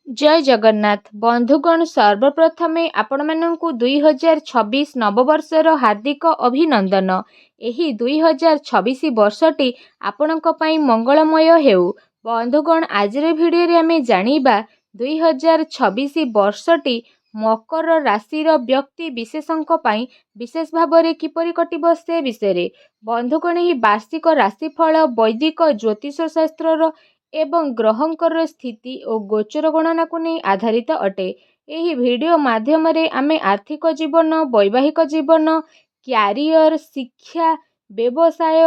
जय जगन्नाथ बंधुगण सर्वप्रथमे आपणमानंकु 2026 नववर्षर हार्दिक अभिनंदन। एही 2026 वर्षटी आपणଙ୍କ ପାଇଁ मंगलमय हेउ। बंधुगण आजिर भिडियो रे आमे जानिबा 2026 वर्षटी मकर राशिर व्यक्ति विशेषଙ୍କ ପାଇଁ विशेष भाବରେ किपरि कटिब से विषय। बंधुगण ही वार्षिक राशिफल वैदिक ज्योतिष शास्त्रर एवं ग्रहंकर स्थिति और गोचर गणना को नहीं आधारित अटे। यही वीडियो माध्यम रे आमे आर्थिक जीवन, वैवाहिक जीवन, क्यारियर, शिक्षा, व्यवसाय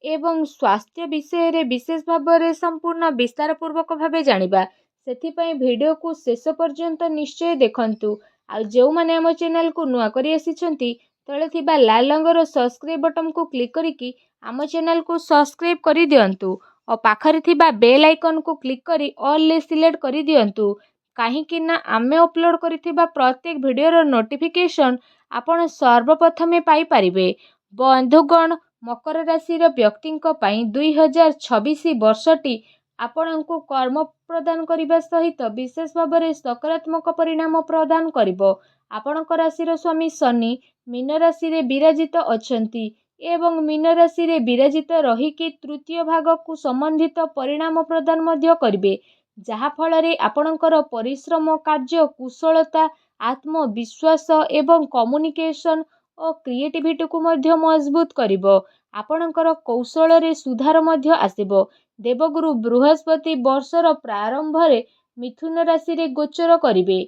एवं स्वास्थ्य विषय रे विशेष भाव में संपूर्ण विस्तार पूर्वक भावे जानिबा। सेथिपई वीडियो को शेष पर्यंत निश्चय देखंतु। आ जो माने हम चैनल को नुआ करी आसीचंती तळे थिबा लाल रंगर सब्सक्राइब बटन को क्लिक करिकी आम चैनल को सब्सक्राइब करी दियंतु और पाखरे थिबा बेल आइकन को क्लिक करी ऑल ले सिलेक्ट करी दियंतु। काहेकि ना आमे अपलोड करिथिबा प्रत्येक वीडियोर नोटिफिकेशन आपण सर्वप्रथमे पाई परिबे। बंधुगण मकर राशिर व्यक्तिंक पई 2026 वर्षटी आपणଙ୍କୁ कर्म प्रदान करिबा सहित विशेष भाବରେ सकारात्मक परिणाम प्रदान करिबो। आपणक राशिर स्वामी शनि मीन राशि रे विराजित अछंती एवं मीन राशि रे विराजित रहिकी तृतीय भाग को संबंधित परिणाम प्रदान मध्य करिबे। जहा फଳରେ आपणकर परिश्रम कार्य कुशलता आत्मविश्वास एवं कम्युनिकेशन और क्रिएटिविटी को मध्य मजबूत करिबो। आपणकर कौशल रे सुधार मध्य आसिबो। देवगुरु बृहस्पति वर्षर प्रारंभ रे मिथुन राशि रे गोचर करिबे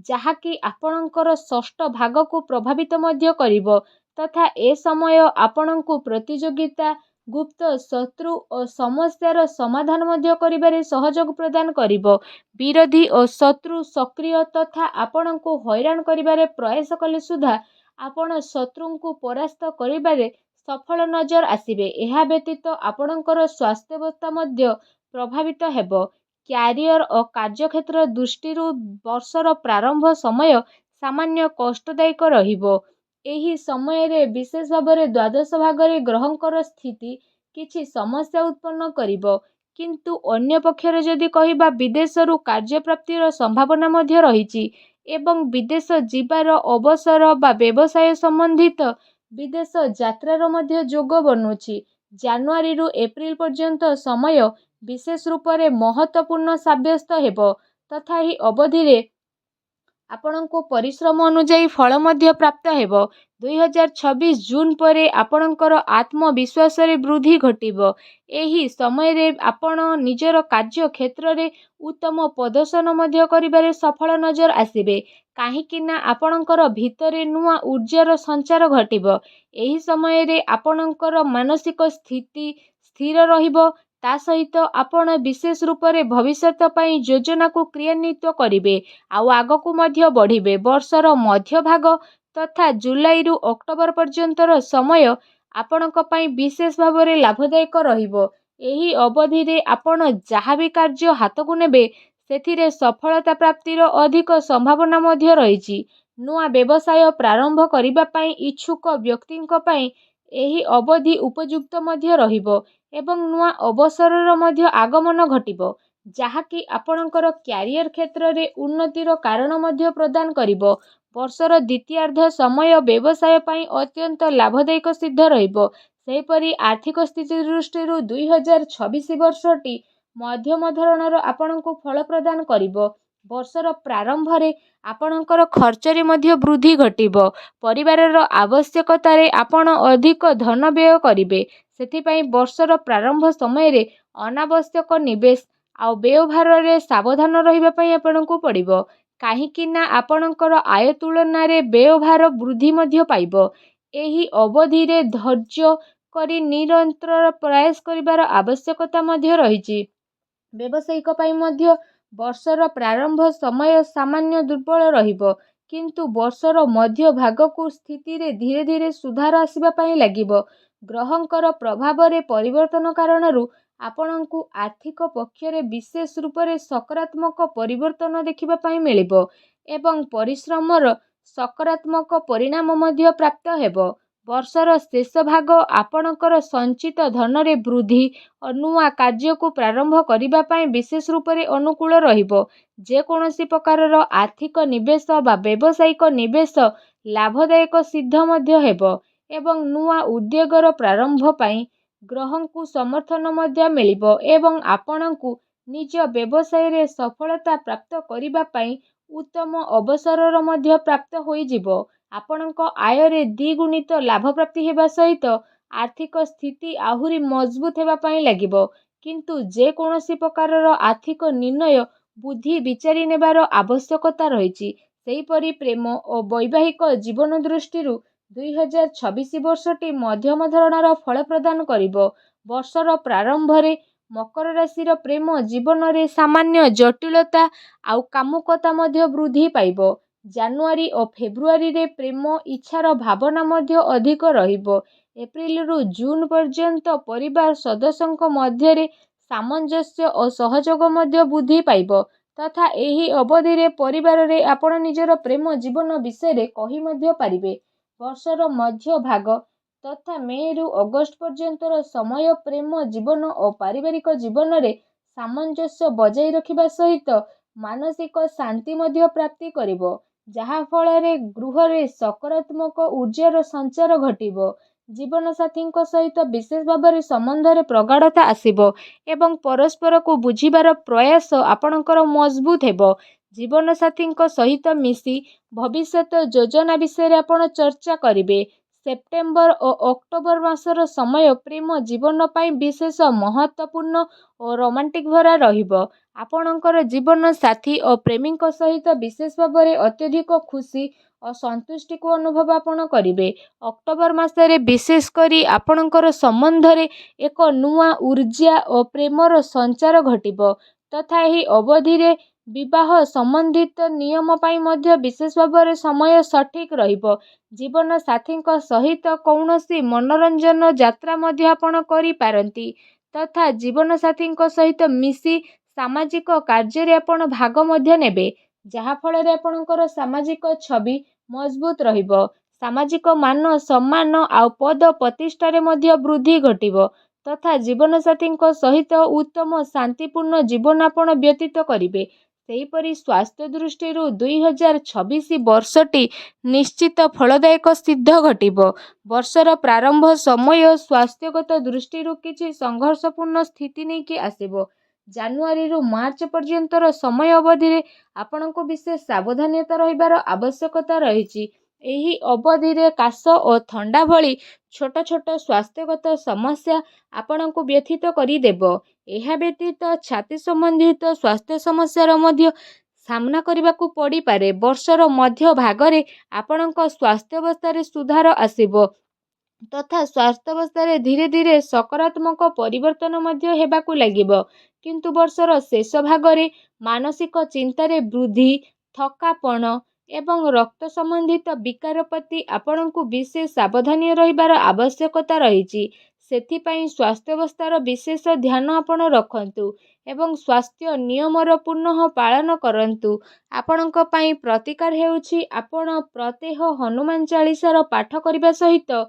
जहाँकि आपणकर षष्ठ भाग को प्रभावित मध्य करिबो तथा ए समय आपणଙ୍କୁ प्रतियोगिता गुप्त शत्रु और समस्यार समाधान मध्य करिबारे सहयोग प्रदान करिबो। विरोधी और शत्रु सक्रिय तथा आपणଙ୍କୁ हैरान करिबारे प्रयास कले सुधा आपण शत्रुଙ୍କୁ परास्त करिबारे सफल नजर आसिबे। एहा व्यतीत आपणଙ୍କର स्वास्थ्यावस्था मध्य प्रभावित हेबो। क्यारियर और कार्यक्षेत्र दृष्टि वर्षर प्रारंभ समय सामान्य कष्टदायक रहिबो। एही समय रे विशेष भाव में द्वादश भाग रे ग्रहंकर स्थिति किछि समस्या उत्पन्न करिबो। किंतु अन्य पक्षरे जदि कहिबा विदेश रु कार्य प्राप्तिर संभावना मध्य रहिछि एवं विदेश जीवार अवसर बा व्यवसाय संबंधित विदेश यात्रार मध्य जोग बनुछि। जनवरी रु एप्रिल पर्यंत समय विशेष रूप से महत्वपूर्ण साब्यस्त हेबो तथा ही अवधि रे आपणको परिश्रम अनुଯାयी फल मध्य प्राप्त हेबो। 2026 जून परे आपणकर आत्मविश्वास रे वृद्धि घटिबो। एही समय रे आपण निजर कार्य क्षेत्र रे उत्तम प्रदर्शन मध्य करिबारे सफल नजर आसिबे। काहेकि ना आपणकर भितरे नुआ ऊर्जार संचार घटिबो। एही समय रे आपणकर मानसिक स्थिति स्थिर रहिबो। ता सहित आपण विशेष रूप से भविष्य पाई योजना को क्रियान्वित करिबे आउ आगकू मध्य बढ़िबे। वर्षर मध्य भाग तथा जुलाई रु अक्टोबर पर्यंतर समय आपणक पाई विशेष भाव में लाभदायक रहिबो। एही अवधि रे आपण जहाँ भी कार्य हाथ को नेबे सेथिरे सफलता प्राप्तिर अधिक संभावना मध्य रहिछि। नुआ व्यवसाय प्रारंभ करिबा पाई इच्छुक व्यक्तिंक पाई एही अवधि उपयुक्त मध्य रहिबो एवं नुआ अवसरर मध्य आगमन घटिबो जहाँकि आपणकर क्यारियर क्षेत्र रे उन्नतिर कारण मध्य प्रदान करिबो। वर्षर द्वितीयार्ध समय व्यवसाय पाई अत्यंत लाभदायक सिद्ध रहिबो। सेहीपरि आर्थिक स्थिति दृष्टि 2026 वर्षटी मध्यम धरणर आपणଙ୍କୁ फल प्रदान करिबो। वर्षर प्रारंभ रे आपणकर खर्च रे मध्य वृद्धि घटिबो। परिवारर आवश्यकता रे आपण अधिक धन व्यय करिबे। सेथिपई वर्षर प्रारंभ समय रे अनावश्यक निवेश आउ व्यवहार रे सावधान रहिबा पई आपणଙ୍କୁ पड़िबो। काहेकि ना आपणकर आय तुलना रे व्यवहार वृद्धि मध्य पाइबो। एही अवधि रे धैर्य करी निरंतर प्रयास करिबार आवश्यकता मध्य रहिछि। व्यावसायिक पाई मध्य वर्षर प्रारंभ समय सामान्य दुर्बल रहिबो किंतु वर्षर मध्य भाग को स्थिति रे धीरे धीरे सुधार आसिबा पाई लागिबो। ग्रहंकर प्रभाव रे परिवर्तन कारणरू आपणଙ୍କୁ आर्थिक पक्षरे विशेष रूप से सकारात्मक परिवर्तन देखिबा पाई मिलिबो एवं परिश्रमर सकारात्मक परिणाम मध्य प्राप्त हेबो। वर्षर शेष भाग आपणकर संचित धन रे वृद्धि और नुआ कार्य को प्रारंभ करिबा पाई विशेष रूप से अनुकूल रहिबो। ଯେକୌଣସି ପ୍ରକାରର ଆର୍ଥିକ ନିବେଶ ବା ବ୍ୟବସାୟିକ ନିବେଶ ଲାଭଦାୟକ ସିଦ୍ଧ ମଧ୍ୟ ହେବ ଏବଂ ନୂଆ ଉଦ୍ୟୋଗର ପ୍ରାରମ୍ଭ ପାଇଁ ଗ୍ରହଙ୍କୁ ସମର୍ଥନ ମଧ୍ୟ ମିଳିବ ଏବଂ ଆପଣଙ୍କୁ ନିଜ ବ୍ୟବସାୟରେ ସଫଳତା ପ୍ରାପ୍ତ କରିବା ପାଇଁ ଉତ୍ତମ ଅବସରର ମଧ୍ୟ ପ୍ରାପ୍ତ ହୋଇଯିବ। ଆପଣଙ୍କ ଆୟରେ ଦ୍ୱିଗୁଣିତ ଲାଭ ପ୍ରାପ୍ତି ହେବା ସହିତ ଆର୍ଥିକ ସ୍ଥିତି ଆହୁରି ମଜବୁତ ହେବା ପାଇଁ ଲାଗିବ। କିନ୍ତୁ ଯେକୌଣସି ପ୍ରକାରର ଆର୍ଥିକ ନିର୍ଣ୍ଣୟ ବୁଦ୍ଧି ବିଚାରି ନେବାର ଆବଶ୍ୟକତା ରହିଛି। ସେହିପରି ପ୍ରେମ ଓ ବୈବାହିକ ଜୀବନ ଦୃଷ୍ଟିରୁ 2026 ବର୍ଷଟି ମଧ୍ୟମ ଧରଣର ଫଳ ପ୍ରଦାନ କରିବ। ବର୍ଷର ପ୍ରାରମ୍ଭରେ ମକର ରାଶିର ପ୍ରେମ ଜୀବନରେ ସାମାନ୍ୟ ଜଟିଳତା ଆଉ କାମୁକତା ମଧ୍ୟ ବୃଦ୍ଧି ପାଇବ। ଜାନୁଆରୀ ଓ ଫେବୃଆରୀରେ ପ୍ରେମ ଇଚ୍ଛାର ଭାବନା ମଧ୍ୟ ଅଧିକ ରହିବ। ଏପ୍ରିଲରୁ ଜୁନ ପର୍ଯ୍ୟନ୍ତ ପରିବାର ସଦସ୍ୟଙ୍କ ମଧ୍ୟରେ ସାମଞ୍ଜସ୍ୟ ଓ ସହଯୋଗ ମଧ୍ୟ ବୃଦ୍ଧି ପାଇବ ତଥା ଏହି ଅବଧିରେ ପରିବାରରେ ଆପଣ ନିଜର ପ୍ରେମ ଜୀବନ ବିଷୟରେ କହି ମଧ୍ୟ ପାରିବେ। ବର୍ଷର ମଧ୍ୟ ଭାଗ ତଥା ମେରୁ ଅଗଷ୍ଟ ପର୍ଯ୍ୟନ୍ତର ସମୟ ପ୍ରେମ ଜୀବନ ଓ ପାରିବାରିକ ଜୀବନରେ ସାମଞ୍ଜସ୍ୟ ବଜାୟ ରଖିବା ସହିତ ମାନସିକ ଶାନ୍ତି ମଧ୍ୟ ପ୍ରାପ୍ତି କରିବ, ଯାହା ଫଳରେ ଗୃହରେ ସକାରାତ୍ମକ ଊର୍ଜାର ସଞ୍ଚାର ଘଟିବ। ଜୀବନସାଥୀଙ୍କ ସହିତ ବିଶେଷ ଭାବରେ ସମ୍ବନ୍ଧରେ ପ୍ରଗାଢ଼ତା ଆସିବ ଏବଂ ପରସ୍ପରକୁ ବୁଝିବାର ପ୍ରୟାସ ଆପଣଙ୍କର ମଜବୁତ ହେବ। ଜୀବନସାଥୀଙ୍କ ସହିତ ମିଶି ଭବିଷ୍ୟତ ଯୋଜନା ବିଷୟରେ ଆପଣ ଚର୍ଚ୍ଚା କରିବେ। ସେପ୍ଟେମ୍ବର ଓ ଅକ୍ଟୋବର ମାସର ସମୟ ପ୍ରେମ ଜୀବନ ପାଇଁ ବିଶେଷ ମହତ୍ତ୍ୱପୂର୍ଣ୍ଣ ଓ ରୋମାଣ୍ଟିକ ଭରା ରହିବ। ଆପଣଙ୍କର ଜୀବନ ସାଥୀ ଓ ପ୍ରେମୀଙ୍କ ସହିତ ବିଶେଷ ଭାବରେ ଅତ୍ୟଧିକ ଖୁସି ଓ ସନ୍ତୁଷ୍ଟିକୁ ଅନୁଭବ ଆପଣ କରିବେ। ଅକ୍ଟୋବର ମାସରେ ବିଶେଷ କରି ଆପଣଙ୍କର ସମ୍ବନ୍ଧରେ ଏକ ନୂଆ ଊର୍ଜା ଓ ପ୍ରେମର ସଞ୍ଚାର ଘଟିବ ତଥା ଏହି ଅବଧିରେ ବିବାହ ସମ୍ବନ୍ଧିତ ନିୟମ ପାଇଁ ମଧ୍ୟ ବିଶେଷ ଭାବରେ ସମୟ ସଠିକ ରହିବ। ଜୀବନ ସାଥୀଙ୍କ ସହିତ କୌଣସି ମନୋରଞ୍ଜନ ଯାତ୍ରା ମଧ୍ୟ ଆପଣ କରିପାରନ୍ତି ତଥା ଜୀବନସାଥୀଙ୍କ ସହିତ ମିଶି ସାମାଜିକ କାର୍ଯ୍ୟରେ ଆପଣ ଭାଗ ମଧ୍ୟ ନେବେ, ଯାହା ଫଳରେ ଆପଣଙ୍କର ସାମାଜିକ ଛବି ମଜବୁତ ରହିବ। ସାମାଜିକ ମାନ ସମ୍ମାନ ଆଉ ପଦ ପ୍ରତିଷ୍ଠାରେ ମଧ୍ୟ ବୃଦ୍ଧି ଘଟିବ ତଥା ଜୀବନସାଥୀଙ୍କ ସହିତ ଉତ୍ତମ ଶାନ୍ତିପୂର୍ଣ୍ଣ ଜୀବନ ଆପଣ ବ୍ୟତୀତ କରିବେ। ସେହିପରି ସ୍ୱାସ୍ଥ୍ୟ ଦୃଷ୍ଟିରୁ 2026 ବର୍ଷଟି ନିଶ୍ଚିତ ଫଳଦାୟକ ସିଦ୍ଧ ଘଟିବ। ବର୍ଷର ପ୍ରାରମ୍ଭ ସମୟ ସ୍ୱାସ୍ଥ୍ୟଗତ ଦୃଷ୍ଟିରୁ କିଛି ସଂଘର୍ଷପୂର୍ଣ୍ଣ ସ୍ଥିତି ନେଇକି ଆସିବ। ଜାନୁଆରୀରୁ ମାର୍ଚ୍ଚ ପର୍ଯ୍ୟନ୍ତର ସମୟ ଅବଧିରେ ଆପଣଙ୍କୁ ବିଶେଷ ସାବଧାନତା ରହିବାର ଆବଶ୍ୟକତା ରହିଛି। ଏହି ଅବଧିରେ କାଶ ଓ ଥଣ୍ଡା ଭଳି ଛୋଟ ଛୋଟ ସ୍ୱାସ୍ଥ୍ୟଗତ ସମସ୍ୟା ଆପଣଙ୍କୁ ବ୍ୟଥିତ କରିଦେବ। ଏହା ବ୍ୟତୀତ ଛାତି ସମ୍ବନ୍ଧିତ ସ୍ୱାସ୍ଥ୍ୟ ସମସ୍ୟାର ମଧ୍ୟ ସାମ୍ନା କରିବାକୁ ପଡ଼ିପାରେ। ବର୍ଷର ମଧ୍ୟ ଭାଗରେ ଆପଣଙ୍କ ସ୍ୱାସ୍ଥ୍ୟାବସ୍ଥାରେ ସୁଧାର ଆସିବ ତଥା ସ୍ୱାସ୍ଥ୍ୟାବସ୍ଥାରେ ଧୀରେ ଧୀରେ ସକାରାତ୍ମକ ପରିବର୍ତ୍ତନ ମଧ୍ୟ ହେବାକୁ ଲାଗିବ। କିନ୍ତୁ ବର୍ଷର ଶେଷ ଭାଗରେ ମାନସିକ ଚିନ୍ତାରେ ବୃଦ୍ଧି, ଥକାପଣ ଏବଂ ରକ୍ତ ସମ୍ବନ୍ଧିତ ବିକାର ପ୍ରତି ଆପଣଙ୍କୁ ବିଶେଷ ସାବଧାନ ରହିବାର ଆବଶ୍ୟକତା ରହିଛି। ସେଥିପାଇଁ ସ୍ୱାସ୍ଥ୍ୟାବସ୍ଥାର ବିଶେଷ ଧ୍ୟାନ ଆପଣ ରଖନ୍ତୁ ଏବଂ ସ୍ୱାସ୍ଥ୍ୟ ନିୟମର ପୁନଃ ପାଳନ କରନ୍ତୁ। ଆପଣଙ୍କ ପାଇଁ ପ୍ରତିକାର ହେଉଛି ଆପଣ ପ୍ରତ୍ୟହ ହନୁମାନ ଚାଳିସାର ପାଠ କରିବା ସହିତ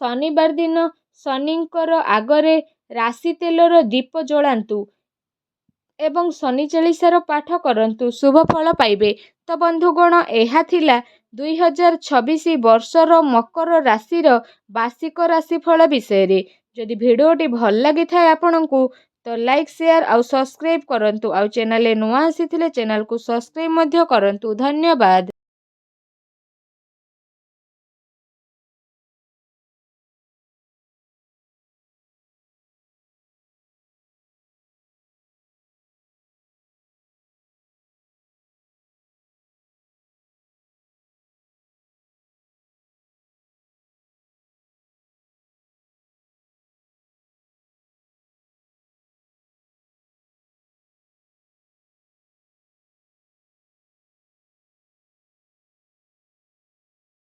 ଶନିବାର ଦିନ ଶନିଙ୍କର ଆଗରେ ରାଶି ତେଲର ଦୀପ ଜଳାନ୍ତୁ ଏବଂ ଶନି ଚାଳିସାର ପାଠ କରନ୍ତୁ, ଶୁଭ ଫଳ ପାଇବେ। ତ ବନ୍ଧୁଗଣ, ଏହା ଥିଲା 2026 ବର୍ଷର ମକର ରାଶିର ବାର୍ଷିକ ରାଶିଫଳ ବିଷୟରେ। ଯଦି ଭିଡ଼ିଓଟି ଭଲ ଲାଗିଥାଏ ଆପଣଙ୍କୁ ତ ଲାଇକ୍, ସେୟାର ଆଉ ସବସ୍କ୍ରାଇବ୍ କରନ୍ତୁ। ଆଉ ଚ୍ୟାନେଲରେ ନୂଆ ଆସିଥିଲେ ଚ୍ୟାନେଲକୁ ସବସ୍କ୍ରାଇବ୍ ମଧ୍ୟ କରନ୍ତୁ। ଧନ୍ୟବାଦ।